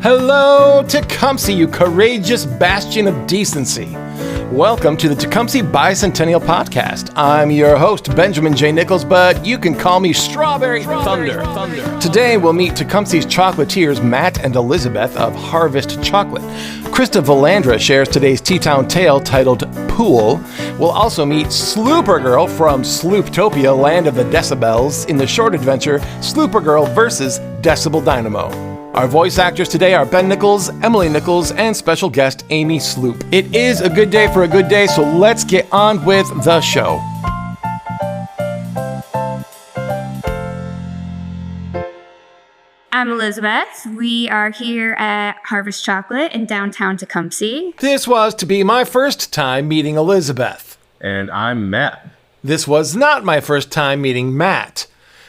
Hello, Tecumseh, you courageous bastion of decency. Welcome to the Tecumseh Bicentennial Podcast. I'm your host, Benjamin J Nichols, but you can call me Strawberry Thunder. Today, we'll meet Tecumseh's chocolatiers, Matt and Elizabeth of Harvest Chocolate. Krista Velandra shares today's T-Town tale titled Pool. We'll also meet Sluper Girl from Slooptopia, land of the Decibels, in the short adventure Sluper Girl vs. Decibel Dynamo. Our voice actors today are Ben Nichols, Emily Nichols, and special guest Amy Sloop. It is a good day for a good day, so let's get on with the show. I'm Elizabeth. We are here at Harvest Chocolate in downtown Tecumseh. This was to be my first time meeting Elizabeth. And I'm Matt. This was not my first time meeting Matt.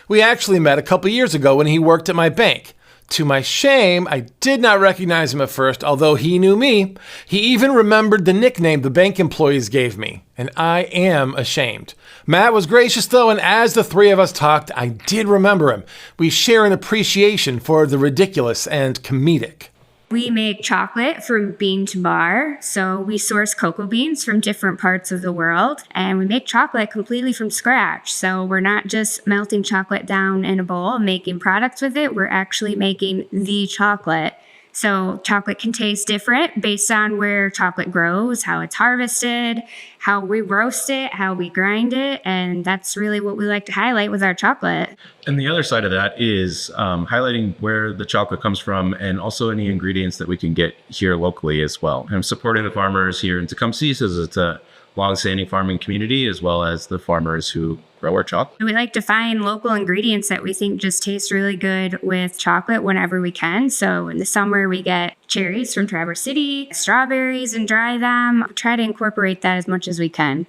We actually met a couple years ago when he worked at my bank. To my shame, I did not recognize him at first, although he knew me. He even remembered the nickname the bank employees gave me, and I am ashamed. Matt was gracious, though, and as the three of us talked, I did remember him. We share an appreciation for the ridiculous and comedic. We make chocolate from bean to bar, so we source cocoa beans from different parts of the world, and we make chocolate completely from scratch. So we're not just melting chocolate down in a bowl and making products with it, we're actually making the chocolate. So chocolate can taste different based on where chocolate grows, how it's harvested, how we roast it, how we grind it, and that's really what we like to highlight with our chocolate. And the other side of that is highlighting where the chocolate comes from and also any ingredients that we can get here locally as well. I'm supporting the farmers here in Tecumseh, as it's a long-standing farming community, as well as the farmers who grow our chocolate. We like to find local ingredients that we think just taste really good with chocolate whenever we can. So in the summer, we get cherries from Traverse City, strawberries, and dry them. We try to incorporate that as much as we can.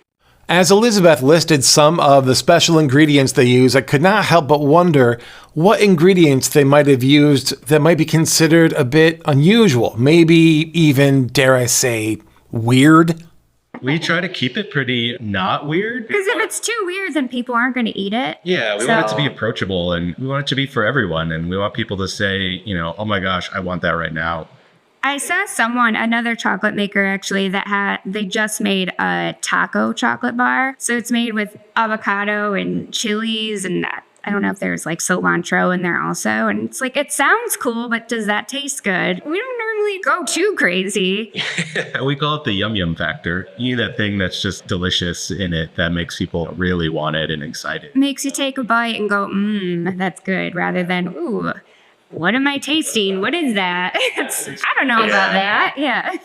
As Elizabeth listed some of the special ingredients they use, I could not help but wonder what ingredients they might have used that might be considered a bit unusual, maybe even, dare I say, weird. We try to keep it pretty not weird. Because if it's too weird, then people aren't going to eat it. Yeah, we want it to be approachable, and we want it to be for everyone. And we want people to say, oh my gosh, I want that right now. I saw another chocolate maker actually, they just made a taco chocolate bar. So it's made with avocado and chilies, and I don't know if there's like cilantro in there also. And it's like, it sounds cool, but does that taste good? We don't normally go too crazy. We call it the yum yum factor. You need that thing that's just delicious in it that makes people really want it and excited. Makes you take a bite and go, that's good, rather than, ooh, what am I tasting? What is that? I don't know about that. Yeah.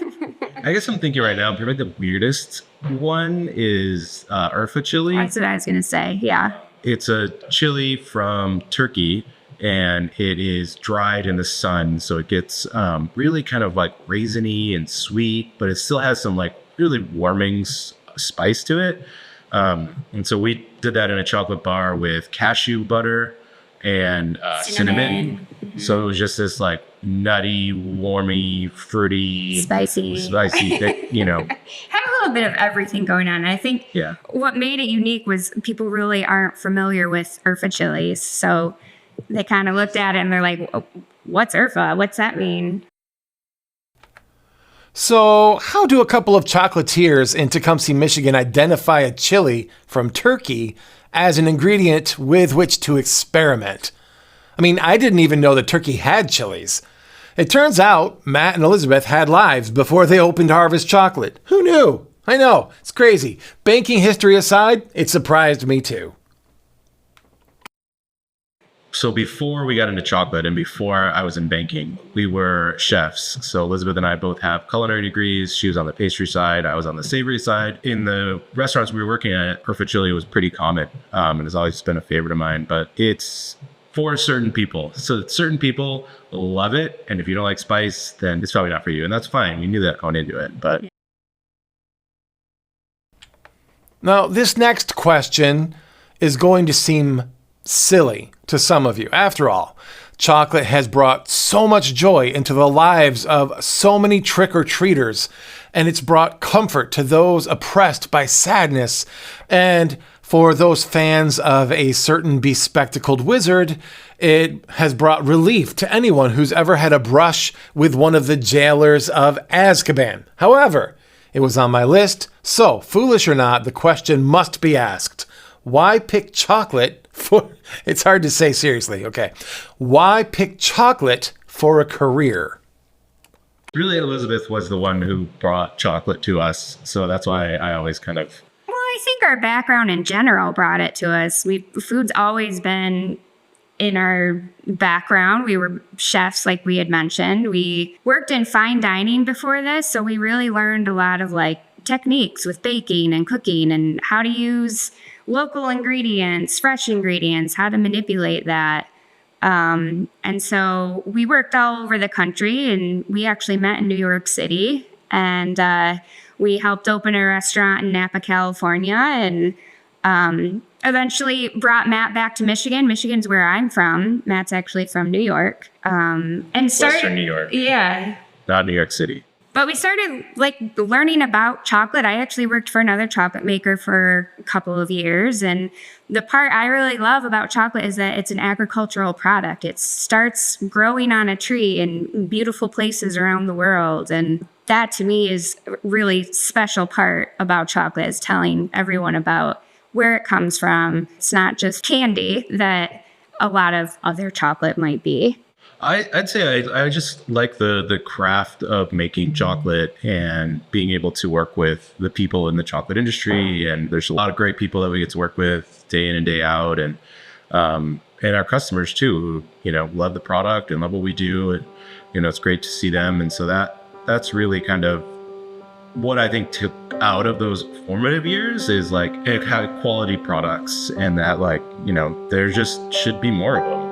I guess I'm thinking right now, probably the weirdest one is Urfa chili. That's what I was going to say. Yeah. It's a chili from Turkey, and it is dried in the sun. So it gets really kind of like raisiny and sweet, but it still has some like really warming spice to it. And so we did that in a chocolate bar with cashew butter and cinnamon. Mm-hmm. So it was just this like nutty, warmy, fruity, spicy, thick, Had a little bit of everything going on. I think what made it unique was people really aren't familiar with Urfa chilies. So they kind of looked at it and they're like, what's Urfa? What's that mean? So how do a couple of chocolatiers in Tecumseh, Michigan identify a chili from Turkey as an ingredient with which to experiment? I mean, I didn't even know that Turkey had chilies. It turns out Matt and Elizabeth had lives before they opened Harvest Chocolate. Who knew? I know, it's crazy. Banking history aside, it surprised me too. So before we got into chocolate and before I was in banking, we were chefs. So Elizabeth and I both have culinary degrees. She was on the pastry side. I was on the savory side. In the restaurants we were working at, Urfa chili was pretty common and has always been a favorite of mine. But it's for certain people. So certain people love it. And if you don't like spice, then it's probably not for you. And that's fine. We knew that going into it. But now, this next question is going to seem silly to some of you. After all, chocolate has brought so much joy into the lives of so many trick-or-treaters, and it's brought comfort to those oppressed by sadness and For those fans of a certain bespectacled wizard, it has brought relief to anyone who's ever had a brush with one of the jailers of Azkaban. However, it was on my list, so foolish or not, the question must be asked. Why pick chocolate for... It's hard to say seriously, okay. Why pick chocolate for a career? Really, Elizabeth was the one who brought chocolate to us, so that's why I always kind of... Well, I think our background in general brought it to us. Food's always been in our background. We were chefs, like we had mentioned. We worked in fine dining before this, so we really learned a lot of techniques with baking and cooking and how to use local ingredients, fresh ingredients, how to manipulate that. And so we worked all over the country, and we actually met in New York City, and we helped open a restaurant in Napa, California, and eventually brought Matt back to Michigan. Michigan's where I'm from. Matt's actually from New York. And started, Western New York. Yeah. Not New York City. But we started learning about chocolate. I actually worked for another chocolate maker for a couple of years. And the part I really love about chocolate is that it's an agricultural product. It starts growing on a tree in beautiful places around the world. And that to me is a really special part about chocolate, is telling everyone about where it comes from. It's not just candy that a lot of other chocolate might be. I'd say I just like the craft of making chocolate and being able to work with the people in the chocolate industry. And there's a lot of great people that we get to work with day in and day out. And our customers too, who, love the product and love what we do. And, it's great to see them. And so that's really kind of what I think took out of those formative years is high quality products, and that there just should be more of them.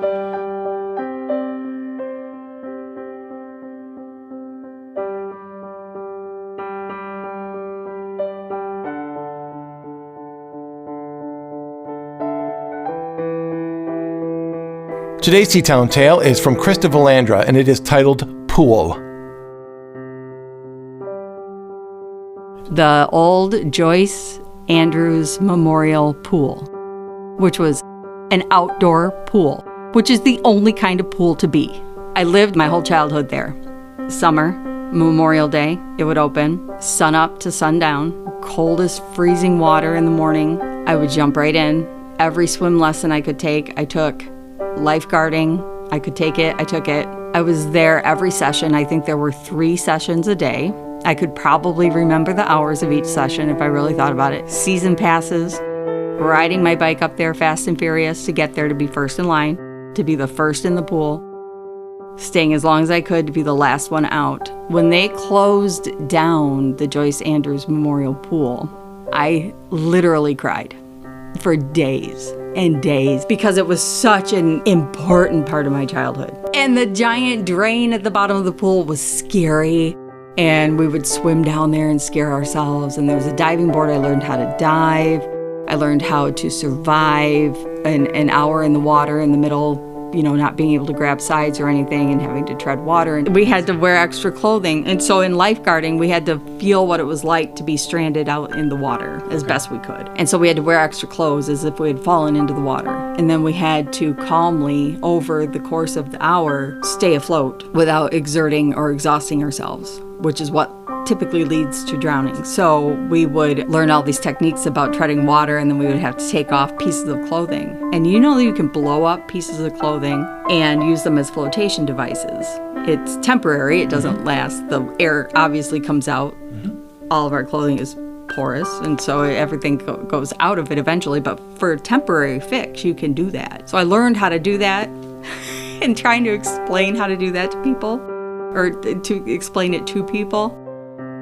Today's Teatown Tale is from Krista Velandra, and it is titled Pool. The old Joyce Andrews Memorial Pool, which was an outdoor pool, which is the only kind of pool to be. I lived my whole childhood there. Summer, Memorial Day, it would open, sun up to sundown, cold as freezing water in the morning. I would jump right in. Every swim lesson I could take, I took. Lifeguarding, I could take it, I took it. I was there every session. I think there were 3 sessions a day. I could probably remember the hours of each session if I really thought about it. Season passes, riding my bike up there fast and furious to get there to be first in line, to be the first in the pool, staying as long as I could to be the last one out. When they closed down the Joyce Andrews Memorial Pool, I literally cried for days and days because it was such an important part of my childhood. And the giant drain at the bottom of the pool was scary, and we would swim down there and scare ourselves. And there was a diving board. I learned how to dive. I learned how to survive an hour in the water in the middle, not being able to grab sides or anything and having to tread water. And we had to wear extra clothing. And so in lifeguarding, we had to feel what it was like to be stranded out in the water as best we could. And so we had to wear extra clothes as if we had fallen into the water. And then we had to calmly, over the course of the hour, stay afloat without exerting or exhausting ourselves, which is what typically leads to drowning. So we would learn all these techniques about treading water, and then we would have to take off pieces of clothing. And that you can blow up pieces of clothing and use them as flotation devices. It's temporary, it doesn't last. The air obviously comes out. All of our clothing is porous, and so everything goes out of it eventually, but for a temporary fix, you can do that. So I learned how to do that, and trying to explain how to do that to people, or to explain it to people.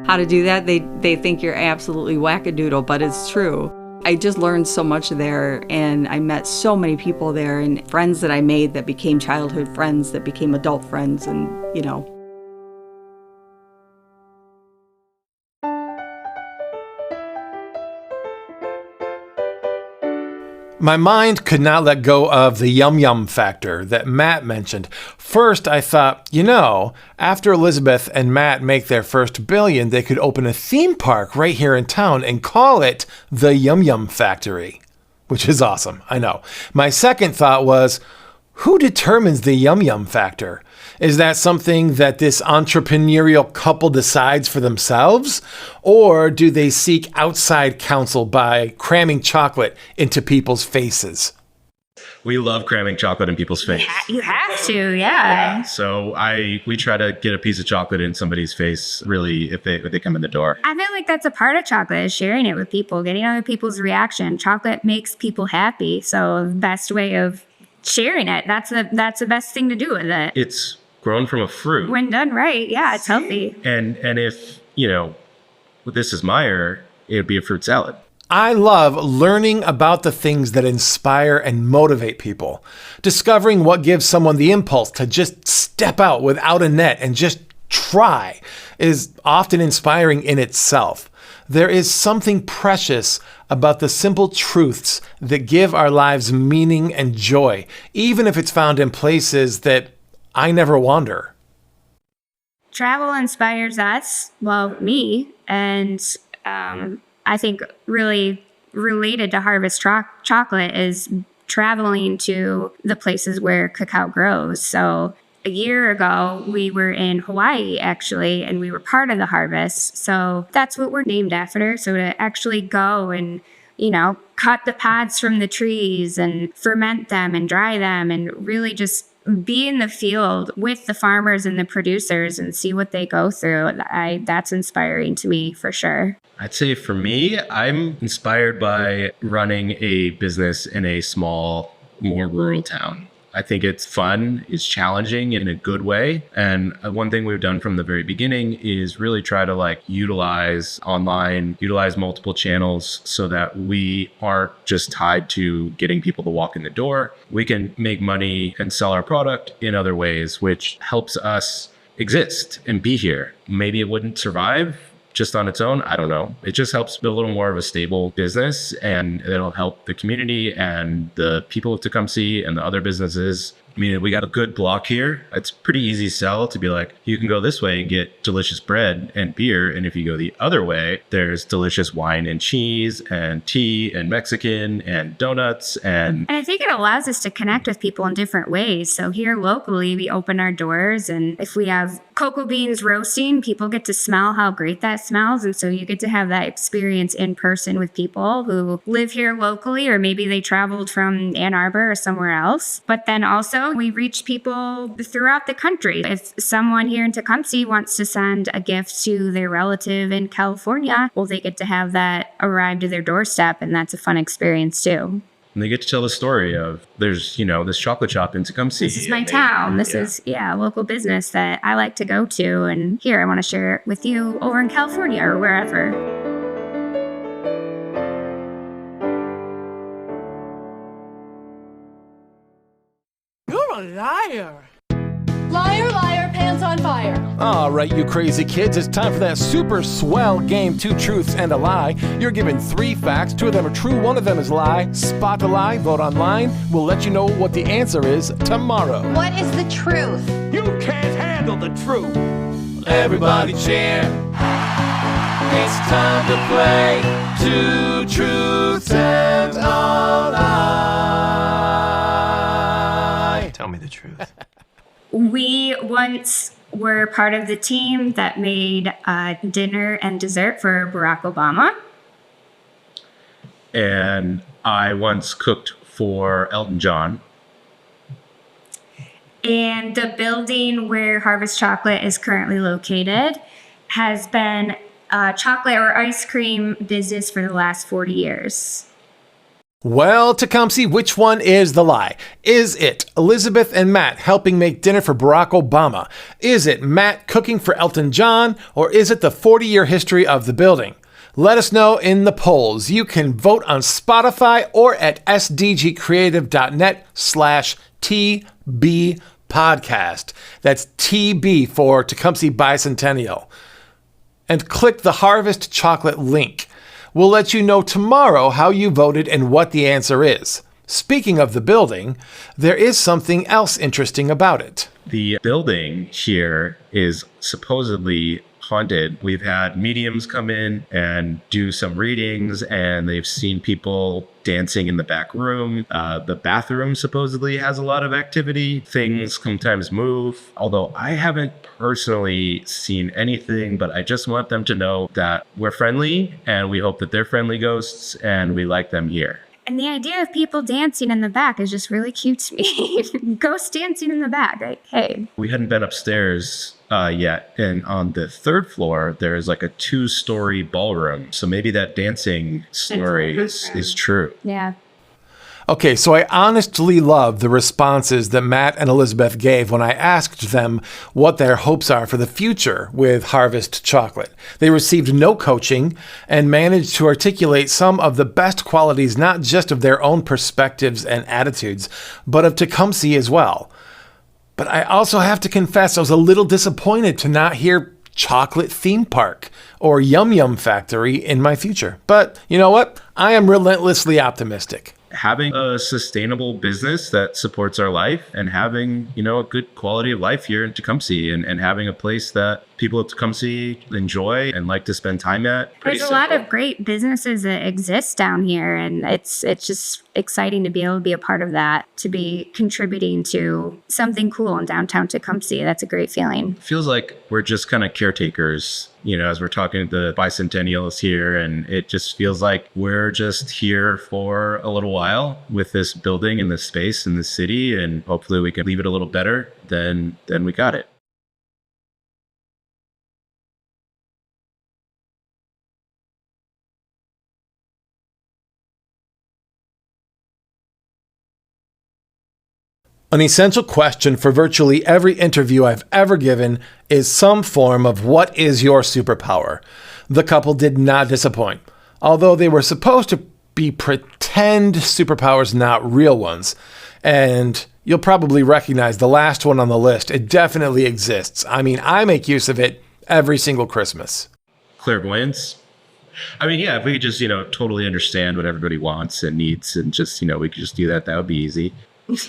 How to do that, they think you're absolutely wackadoodle, but it's true. I just learned so much there, and I met so many people there, and friends that I made that became childhood friends, that became adult friends, and My mind could not let go of the yum factor that Matt mentioned. First, I thought, after Elizabeth and Matt make their first billion, they could open a theme park right here in town and call it the Yum Factory. which is awesome. I know. My second thought was, who determines the yum yum factor? Is that something that this entrepreneurial couple decides for themselves? Or do they seek outside counsel by cramming chocolate into people's faces? We love cramming chocolate in people's face. You have to, yeah. So we try to get a piece of chocolate in somebody's face, really, if they come in the door. I feel like that's a part of chocolate, is sharing it with people, getting other people's reaction. Chocolate makes people happy, so the best way of sharing it, that's the best thing to do with it. It's grown from a fruit. When done right, yeah, it's healthy. And if, this is Meyer, it would be a fruit salad. I love learning about the things that inspire and motivate people. Discovering what gives someone the impulse to just step out without a net and just try is often inspiring in itself. There is something precious about the simple truths that give our lives meaning and joy, even if it's found in places that I never wander. Travel inspires us, me, and I think really related to Harvest Chocolate is traveling to the places where cacao grows. So a year ago, we were in Hawaii, actually, and we were part of the harvest. So that's what we're named after. So to actually go and, cut the pods from the trees and ferment them and dry them and really just be in the field with the farmers and the producers and see what they go through. That's inspiring to me for sure. I'd say for me, I'm inspired by running a business in a small, more rural town. I think it's fun, it's challenging in a good way. And one thing we've done from the very beginning is really try to utilize online, utilize multiple channels so that we aren't just tied to getting people to walk in the door. We can make money and sell our product in other ways, which helps us exist and be here. Maybe it wouldn't survive just on its own. I don't know. It just helps build a little more of a stable business, and it'll help the community and the people of Tecumseh and the other businesses. I mean, we got a good block here. It's pretty easy sell to be like, you can go this way and get delicious bread and beer. And if you go the other way, there's delicious wine and cheese and tea and Mexican and donuts. And I think it allows us to connect with people in different ways. So here locally, we open our doors, and if we have cocoa beans roasting, people get to smell how great that smells. And so you get to have that experience in person with people who live here locally, or maybe they traveled from Ann Arbor or somewhere else. But then also we reach people throughout the country. If someone here in Tecumseh wants to send a gift to their relative in California, well, they get to have that arrive to their doorstep, and that's a fun experience too. And they get to tell the story of there's, this chocolate shop in Tecumseh. This is my town. This is a local business that I like to go to. And here, I want to share it with you over in California or wherever. You're a liar. Liar, liar, pants on fire. All right, you crazy kids, it's time for that super swell game, 2 truths and a lie. You're given 3 facts, 2 of them are true, 1 of them is lie. Spot the lie, vote online. We'll let you know what the answer is tomorrow. What is the truth? You can't handle the truth. Everybody cheer. It's time to play 2 truths and a lie. Tell me the truth. We once were part of the team that made dinner and dessert for Barack Obama. And I once cooked for Elton John. And the building where Harvest Chocolate is currently located has been a chocolate or ice cream business for the last 40 years. Well, Tecumseh, which one is the lie? Is it Elizabeth and Matt helping make dinner for Barack Obama? Is it Matt cooking for Elton John? Or is it the 40-year history of the building? Let us know in the polls. You can vote on Spotify or at sdgcreative.net/TB podcast. That's TB for Tecumseh Bicentennial. And click the Harvest Chocolate link. We'll let you know tomorrow how you voted and what the answer is. Speaking of the building, there is something else interesting about it. The building here is supposedly haunted. We've had mediums come in and do some readings, and they've seen people dancing in the back room. The bathroom supposedly has a lot of activity. Things sometimes move, although I haven't personally seen anything, but I just want them to know that we're friendly and we hope that they're friendly ghosts and we like them here. And the idea of people dancing in the back is just really cute to me. Ghosts dancing in the back. Like, hey. We hadn't been upstairs yet. And on the third floor, there is like a 2-story ballroom. So maybe that dancing story is true. Yeah. Okay, so I honestly love the responses that Matt and Elizabeth gave when I asked them what their hopes are for the future with Harvest Chocolate. They received no coaching and managed to articulate some of the best qualities, not just of their own perspectives and attitudes, but of Tecumseh as well. But I also have to confess I was a little disappointed to not hear chocolate theme park or Yum Yum Factory in my future. But you know what? I am relentlessly optimistic. Having a sustainable business that supports our life and having, a good quality of life here in Tecumseh and having a place that people at Tecumseh enjoy and like to spend time at. There's a lot of great businesses that exist down here, and it's just exciting to be able to be a part of that, to be contributing to something cool in downtown Tecumseh. That's a great feeling. Feels like we're just kind of caretakers, as we're talking to the bicentennials here, and it just feels like we're just here for a little while with this building and this space and this city, and hopefully we can leave it a little better than we got it. An essential question for virtually every interview I've ever given is some form of what is your superpower? The couple did not disappoint, although they were supposed to be pretend superpowers, not real ones. And you'll probably recognize the last one on the list. It definitely exists. I mean, I make use of it every single Christmas. Clairvoyance. I mean, yeah, if we could just, totally understand what everybody wants and needs and just, we could just do that, that would be easy.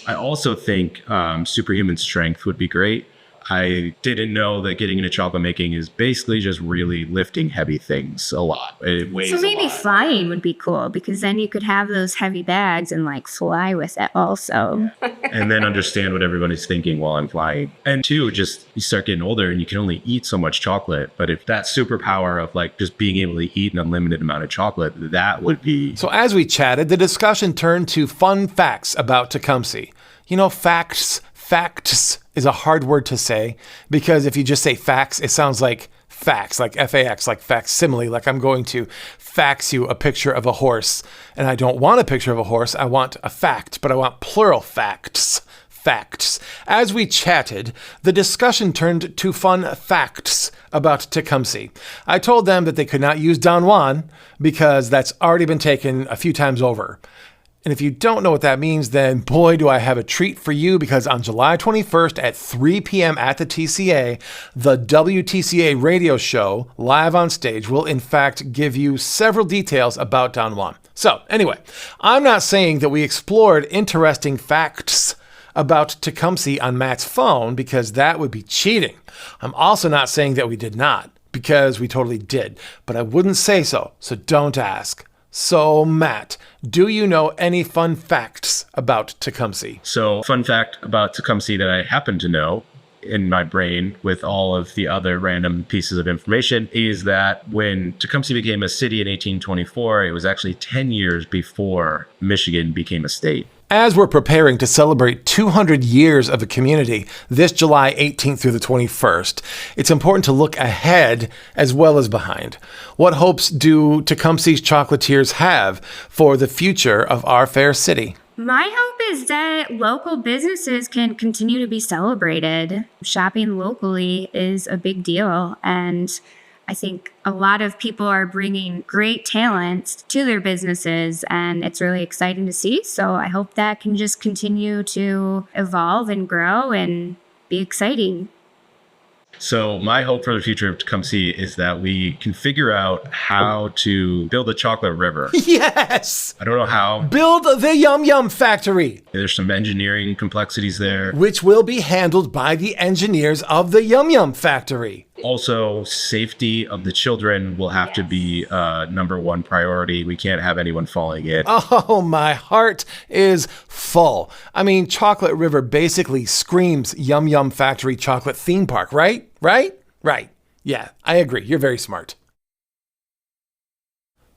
I also think superhuman strength would be great. I didn't know that getting into chocolate making is basically just really lifting heavy things a lot. It weighs so maybe a lot. Flying would be cool, because then you could have those heavy bags and fly with it also. And then understand what everybody's thinking while I'm flying. And two, just you start getting older and you can only eat so much chocolate. But if that superpower of just being able to eat an unlimited amount of chocolate, that would be... So as we chatted, the discussion turned to fun facts about Tecumseh. Facts is a hard word to say, because if you just say facts, it sounds like facts, like F-A-X, like facsimile, like I'm going to fax you a picture of a horse. And I don't want a picture of a horse, I want a fact, but I want plural facts. Facts. As we chatted, the discussion turned to fun facts about Tecumseh. I told them that they could not use Don Juan because that's already been taken a few times over. And if you don't know what that means, then boy, do I have a treat for you, because on July 21st at 3 p.m. at the TCA, the WTCA radio show, live on stage, will in fact give you several details about Don Juan. So anyway, I'm not saying that we explored interesting facts about Tecumseh on Matt's phone, because that would be cheating. I'm also not saying that we did not, because we totally did, but I wouldn't say so don't ask. So, Matt, do you know any fun facts about Tecumseh? So, fun fact about Tecumseh that I happen to know in my brain with all of the other random pieces of information is that when Tecumseh became a city in 1824, it was actually 10 years before Michigan became a state. As we're preparing to celebrate 200 years of a community this July 18th through the 21st, it's important to look ahead as well as behind. What hopes do Tecumseh's chocolatiers have for the future of our fair city? My hope is that local businesses can continue to be celebrated. Shopping locally is a big deal, and I think a lot of people are bringing great talents to their businesses, and it's really exciting to see. So I hope that can just continue to evolve and grow and be exciting. So my hope for the future of Tecumseh is that we can figure out how to build a chocolate river. Yes! I don't know how. Build the Yum Yum Factory! There's some engineering complexities there. Which will be handled by the engineers of the Yum Yum Factory. Also, safety of the children will have to be number one priority. We can't have anyone falling in. Oh, my heart is full. I mean, Chocolate River basically screams Yum Yum Factory Chocolate Theme Park, right? Right? Yeah, I agree. You're very smart.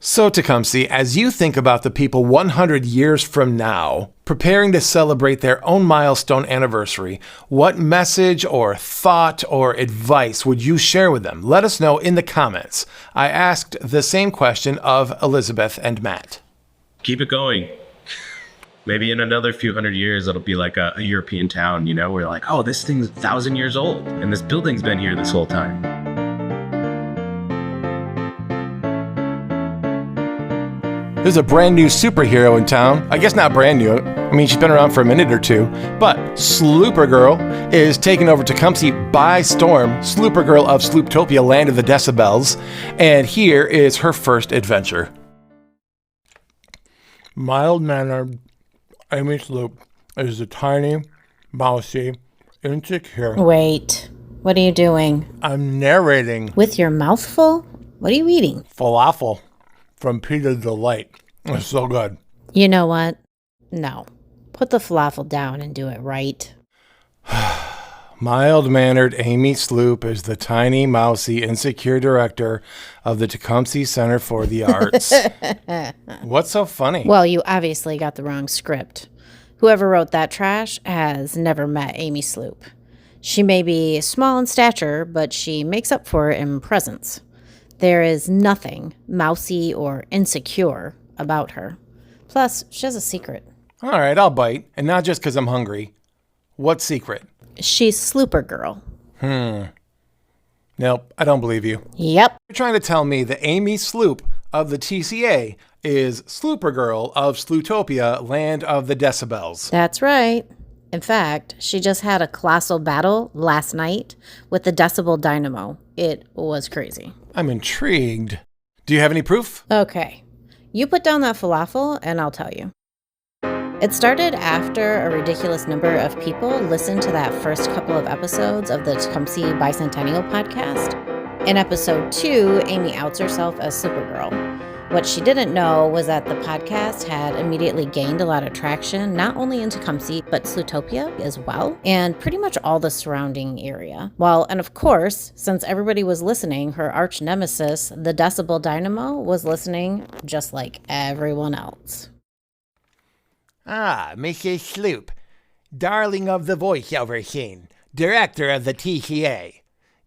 So, Tecumseh, as you think about the people 100 years from now preparing to celebrate their own milestone anniversary, what message or thought or advice would you share with them? Let us know in the comments. I asked the same question of Elizabeth and Matt. Keep it going. Maybe in another few hundred years, it'll be like a European town, you know, where like, oh, this thing's 1,000 years old and this building's been here this whole time. There's a brand new superhero in town. I guess not brand new. I mean, she's been around for a minute or two. But Sluper Girl is taking over Tecumseh by storm. Sluper Girl of Slooptopia, land of the Decibels. And here is her first adventure. Mild-mannered Amy Sloop is a tiny, mousy, insecure... Wait, what are you doing? I'm narrating With your mouth full? What are you eating? falafel from Peter Delight. It's so good. You know what? No. Put the falafel down and do it right. Mild-mannered Amy Sloop is the tiny, mousy, insecure director of the Tecumseh Center for the Arts. What's so funny? Well, you obviously got the wrong script. Whoever wrote that trash has never met Amy Sloop. She may be small in stature, but she makes up for it in presence. There is nothing mousy or insecure about her. Plus, she has a secret. All right, I'll bite. And not just because I'm hungry. What secret? She's Sluper Girl. Nope, I don't believe you. Yep. You're trying to tell me that Amy Sloop of the TCA is Sluper Girl of Slooptopia, land of the Decibels. That's right. In fact, she just had a colossal battle last night with the Decibel Dynamo. It was crazy. I'm intrigued. Do you have any proof? Okay. You put down that falafel and I'll tell you. It started after a ridiculous number of people listened to that first couple of episodes of the Tecumseh Bicentennial Podcast. In episode 2, Amy outs herself as Supergirl. What she didn't know was that the podcast had immediately gained a lot of traction, not only in Tecumseh, but Slooptopia as well, and pretty much all the surrounding area. Well, and of course, since everybody was listening, her arch nemesis, the Decibel Dynamo, was listening just like everyone else. Ah, Mrs. Sloop, darling of the voiceover scene, director of the TCA,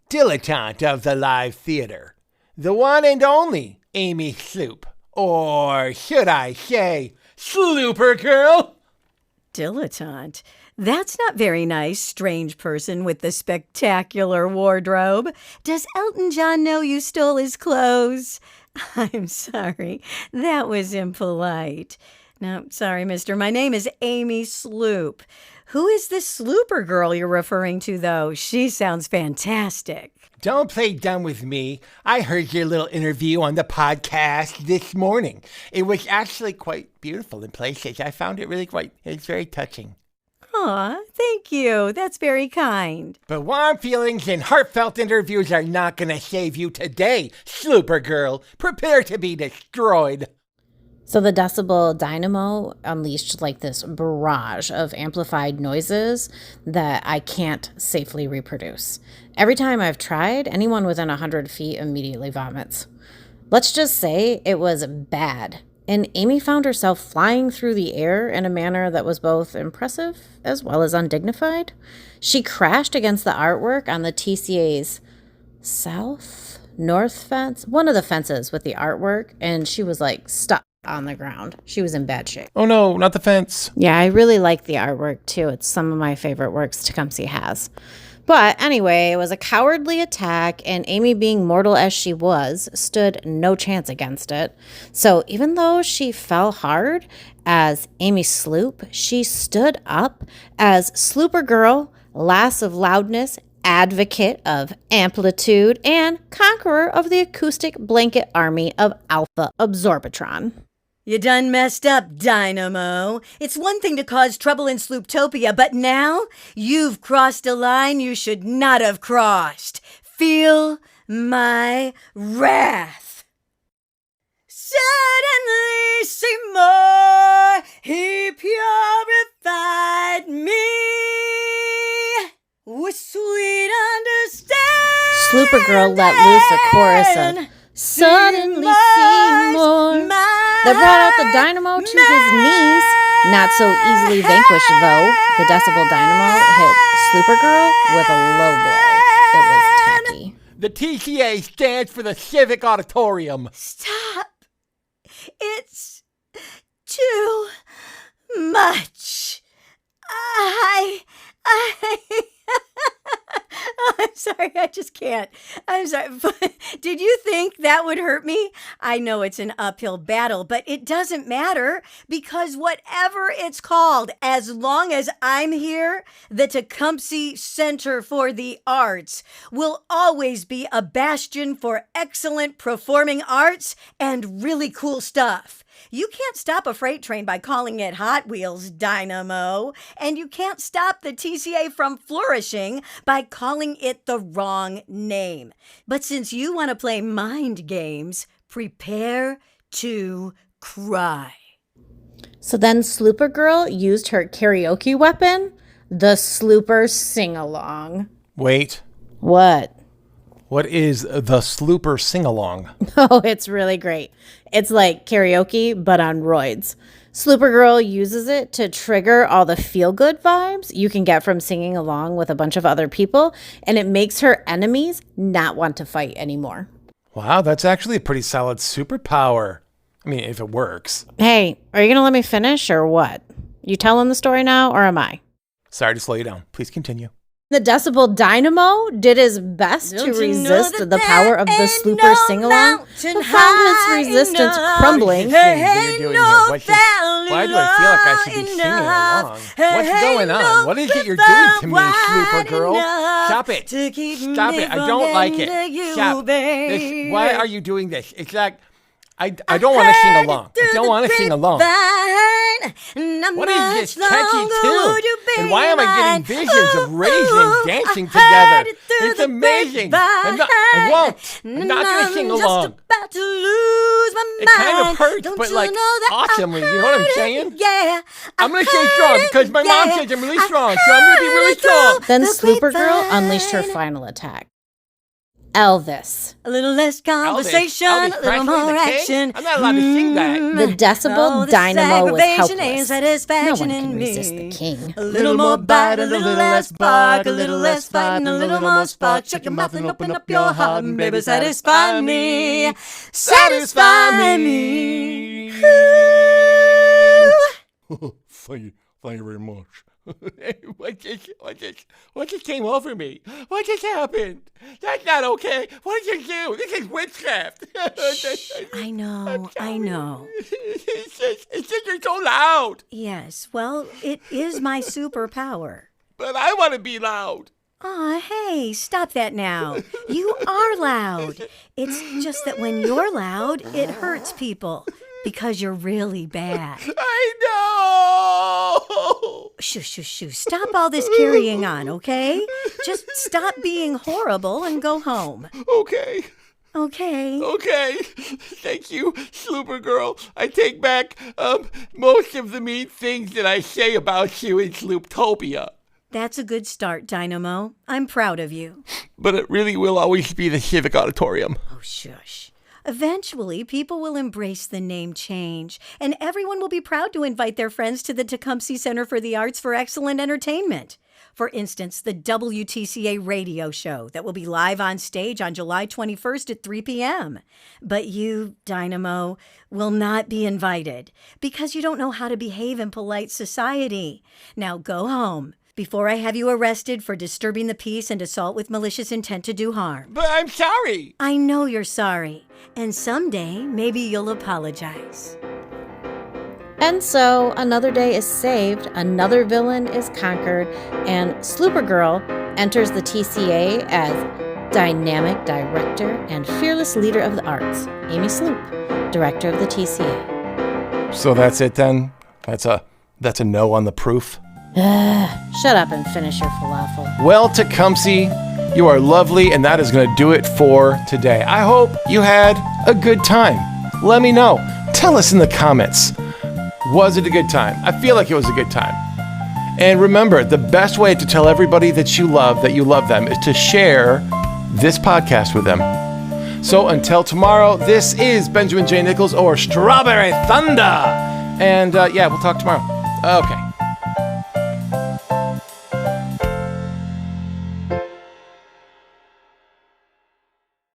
dilettante of the live theater, the one and only Amy Sloop, or should I say, Sluper Girl? Dilettante. That's not very nice, strange person with the spectacular wardrobe. Does Elton John know you stole his clothes? I'm sorry. That was impolite. No, sorry, mister. My name is Amy Sloop. Who is this Sluper Girl you're referring to, though? She sounds fantastic. Don't play dumb with me. I heard your little interview on the podcast this morning. It was actually quite beautiful in places. I found it it's very touching. Aw, thank you. That's very kind. But warm feelings and heartfelt interviews are not going to save you today, Sluper Girl. Prepare to be destroyed. So the Decibel Dynamo unleashed like this barrage of amplified noises that I can't safely reproduce. Every time I've tried, anyone within 100 feet immediately vomits. Let's just say it was bad. And Amy found herself flying through the air in a manner that was both impressive as well as undignified. She crashed against the artwork on the TCA's north fence, one of the fences with the artwork, and she was like stuck on the ground. She was in bad shape. Oh no, not the fence. Yeah, I really like the artwork too. It's some of my favorite works Tecumseh has. But anyway, it was a cowardly attack, and Amy, being mortal as she was, stood no chance against it. So even though she fell hard as Amy Sloop, she stood up as Sluper Girl, lass of loudness, advocate of amplitude, and conqueror of the acoustic blanket army of Alpha Absorbitron. You done messed up, Dynamo. It's one thing to cause trouble in Slooptopia, but now you've crossed a line you should not have crossed. feel my wrath. Suddenly Seymour, he purified me with sweet understanding. Sluper Girl let loose a chorus of Suddenly Seymour that brought out the Dynamo to his knees. Not so easily vanquished, though. The Decibel Dynamo hit Sluper Girl with a low blow. It was tacky. The TCA stands for the Civic Auditorium. Stop. It's too much. I'm sorry, I just can't. I'm sorry. But did you think that would hurt me? I know it's an uphill battle, but it doesn't matter because whatever it's called, as long as I'm here, the Tecumseh Center for the Arts will always be a bastion for excellent performing arts and really cool stuff. You can't stop a freight train by calling it Hot Wheels, Dynamo. And you can't stop the TCA from flourishing by calling it the wrong name. But since you want to play mind games, prepare to cry. So then Sluper Girl used her karaoke weapon, the Sluper Sing-Along. Wait, What? what is the Sluper sing-along? Oh, it's really great. It's like karaoke, but on roids. Sluper Girl uses it to trigger all the feel-good vibes you can get from singing along with a bunch of other people, and it makes her enemies not want to fight anymore. Wow, that's actually a pretty solid superpower. I mean, if it works. Hey, are you going to let me finish or what? You telling the story now or am I? Sorry to slow you down. Please continue. The Decibel Dynamo did his best to resist the power of the Sluper sing-along, but found its resistance crumbling. What are you doing here? Why do I feel like I should be singing along? What's going on? What is it you're doing to me, Sluper Girl? Stop it. Stop it. I don't like it. Stop. Why are you doing this? It's like, I don't want to sing along. I don't want to sing along. What is this catchy tune? And why am I getting visions of raisins dancing together? It's amazing. I'm not going to sing along. It kind of hurts, but like awesomely. You know what I'm saying? Yeah. I'm going to stay strong because my mom says I'm really strong, so I'm going to be really strong. Then Sluper Girl unleashed her final attack. Elvis. A little less conversation, Elvis a little more action. I'm not allowed to sing that. The Decibel Dynamo was helpless. No one in can me. resist the king. A little more bite, a little less bark, a little less fight, and a little more spark. Shut your mouth and open up your heart, and baby, satisfy me. Satisfy me. Thank you very much. What just came over me? What just happened? That's not okay. What did you do? This is witchcraft. I know. It's just you're so loud. Yes, well, it is my superpower. But I want to be loud. Aw, hey, stop that now. You are loud. It's just that when you're loud, it hurts people because you're really bad. I know. Shoo. Stop all this carrying on, okay? Just stop being horrible and go home. Okay. Okay. Thank you, Sluper Girl. I take back most of the mean things that I say about you in Slooptopia. That's a good start, Dynamo. I'm proud of you. But it really will always be the Civic Auditorium. Oh, shush. Eventually, people will embrace the name change, and everyone will be proud to invite their friends to the Tecumseh Center for the Arts for excellent entertainment. For instance, the WTCA radio show that will be live on stage on July 21st at 3 p.m. But you, Dynamo, will not be invited because you don't know how to behave in polite society. Now go home before I have you arrested for disturbing the peace and assault with malicious intent to do harm. But I'm sorry. I know you're sorry, and someday maybe you'll apologize. And so another day is saved, another villain is conquered, and Sluper Girl enters the TCA as dynamic director and fearless leader of the arts, Amy Sloop, director of the TCA. So that's it then? That's a no on the proof? Shut up and finish your falafel. Well, Tecumseh, You are lovely, and that is going to do it for today. I hope you had a good time. Let me know. Tell us in the comments. Was it a good time? I feel like it was a good time. And remember, the best way to tell everybody that you love them is to share this podcast with them. So until tomorrow, this is Benjamin J Nichols or Strawberry Thunder. And we'll talk tomorrow. Okay.